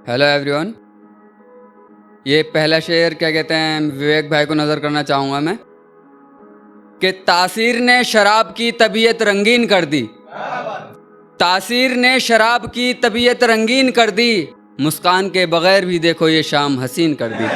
Hello everyone. ये पहला शेर क्या कहते हैं विवेक भाई को नज़र करना चाहूँगा मैं कि तासीर ने शराब की तबीयत रंगीन कर दी, तासीर ने शराब की तबीयत रंगीन कर दी, मुस्कान के बगैर भी देखो ये शाम हसीन कर दी।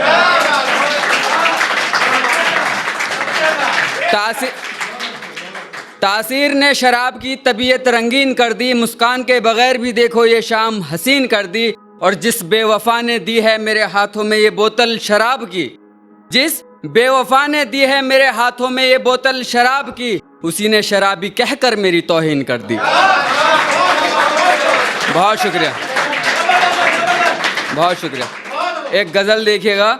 तासीर ने शराब की तबीयत रंगीन कर दी, मुस्कान के बगैर भी देखो ये शाम हसीन कर दी। और जिस बेवफा ने दी है मेरे हाथों में ये बोतल शराब की, जिस बेवफा ने दी है मेरे हाथों में ये बोतल शराब की, उसी ने शराबी कहकर मेरी तौहीन कर दी। बहुत शुक्रिया, बहुत शुक्रिया। एक गज़ल देखिएगा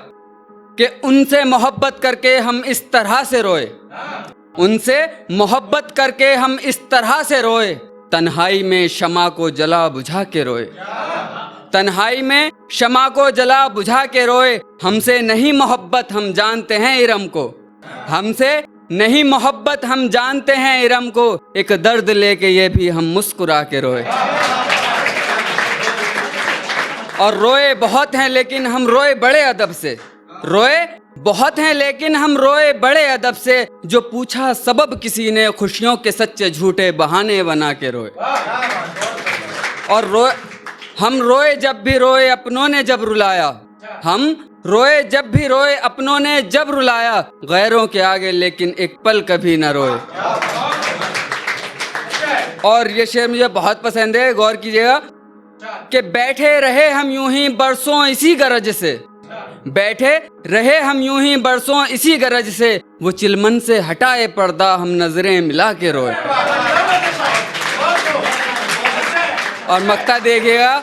कि उनसे मोहब्बत करके हम इस तरह से रोए, उनसे मोहब्बत करके हम इस तरह से रोए, तन्हाई में शमा को जला बुझा के रोए, तन्हाई में शमा को जला बुझा के रोए। हमसे नहीं मोहब्बत हम जानते हैं इरम को, हमसे नहीं मोहब्बत हम जानते हैं इरम को, एक दर्द लेके ये भी हम मुस्कुरा के रोए। और रोए बहुत हैं लेकिन हम रोए बड़े अदब से, रोए बहुत हैं लेकिन हम रोए बड़े अदब से, जो पूछा सबब किसी ने खुशियों के सच्चे झूठे बहाने बना के रोए। और रोए हम रोए जब भी रोए अपनों ने जब रुलाया, हम रोए जब भी रोए अपनों ने जब रुलाया, गैरों के आगे लेकिन एक पल कभी न रोए। और ये शेर मुझे बहुत पसंद है, गौर कीजिएगा कि बैठे रहे हम यूं ही बरसों इसी गरज से, बैठे रहे हम यूं ही बरसों इसी गरज से, वो चिलमन से हटाए पर्दा हम नजरें मिला के रोए। और मक्ता देखिएगा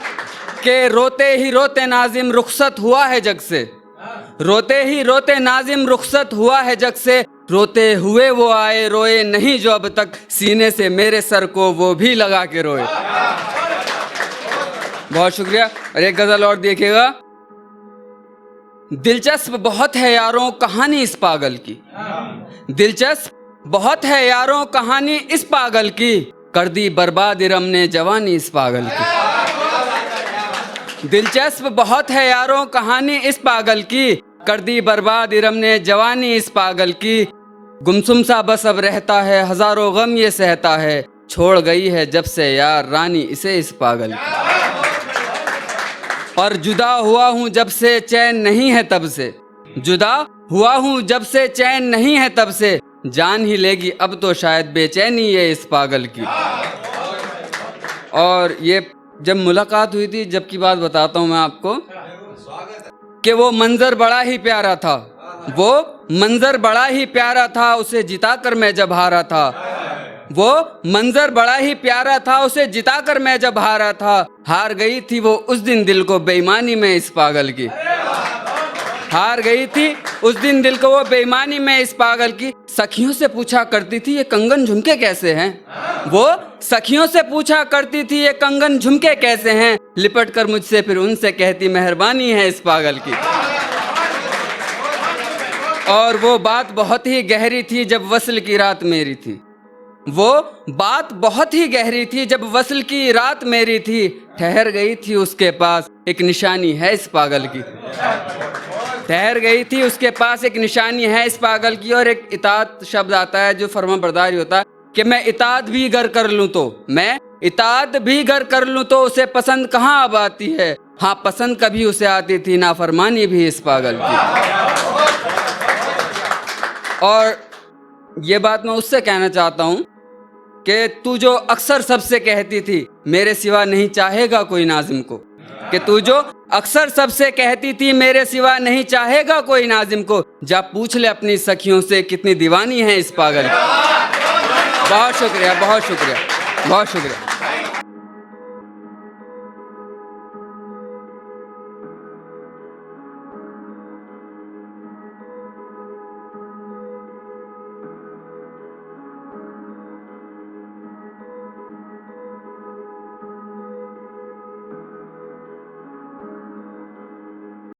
कि रोते ही रोते नाजिम रुखसत हुआ है जग से, रोते ही रोते नाजिम रुखसत हुआ है जग से, रोते हुए वो आए रोए नहीं जो अब तक, सीने से मेरे सर को वो भी लगा के रोए। बहुत शुक्रिया। और एक गजल और देखिएगा, दिलचस्प बहुत है यारों कहानी इस पागल की, दिलचस्प बहुत है यारों कहानी इस पागल की, कर दी बर्बाद इरम ने जवानी इस पागल की। दिलचस्प बहुत है यारों कहानी इस पागल की, कर दी बर्बाद इरम ने जवानी इस पागल की, गुमसुम सा बस अब रहता है हजारों गम ये सहता है, छोड़ गई है जब से यार रानी इसे इस पागल की। और जुदा हुआ हूँ जब से चैन नहीं है तब से, जुदा हुआ हूँ जब से चैन नहीं है तब से, जान ही लेगी अब तो शायद बेचैनी ये इस पागल की। और ये जब मुलाकात हुई थी, जब की बात बताता हूँ मैं आपको कि वो मंजर बड़ा ही प्यारा था, वो मंजर बड़ा ही प्यारा था, उसे जिताकर मैं जब हारा था, वो मंजर बड़ा ही प्यारा था, उसे जिताकर मैं जब हारा था, हार गई थी वो उस दिन दिल को बेईमानी में इस पागल की, हार गई थी उस दिन दिल को वो बेईमानी में इस पागल की। सखियों से पूछा करती थी ये कंगन झुमके कैसे हैं, वो सखियों से पूछा करती थी ये कंगन झुमके कैसे हैं, लिपट कर मुझसे फिर उनसे कहती मेहरबानी है इस पागल की। और वो बात बहुत ही गहरी थी जब वस्ल की रात मेरी थी, वो बात बहुत ही गहरी थी जब वस्ल की रात मेरी थी, ठहर गई थी उसके पास एक निशानी है इस पागल की, ठहर गई थी उसके पास एक निशानी है इस पागल की। और एक इताअत शब्द आता है जो फरमाबरदारी होता है कि मैं इताअत भी गर कर लूँ तो, मैं इताअत भी गर कर लूँ तो उसे पसंद कहाँ अब आती है, हाँ पसंद कभी उसे आती थी नाफरमानी भी इस पागल की। और ये बात मैं उससे कहना चाहता हूँ कि तू जो अक्सर सबसे कहती थी मेरे सिवा नहीं चाहेगा कोई नाजिम को, कि तू जो अक्सर सबसे कहती थी मेरे सिवा नहीं चाहेगा कोई नाजिम को, जा पूछ ले अपनी सखियों से कितनी दीवानी है इस पागल की। बहुत शुक्रिया, बहुत शुक्रिया, बहुत शुक्रिया।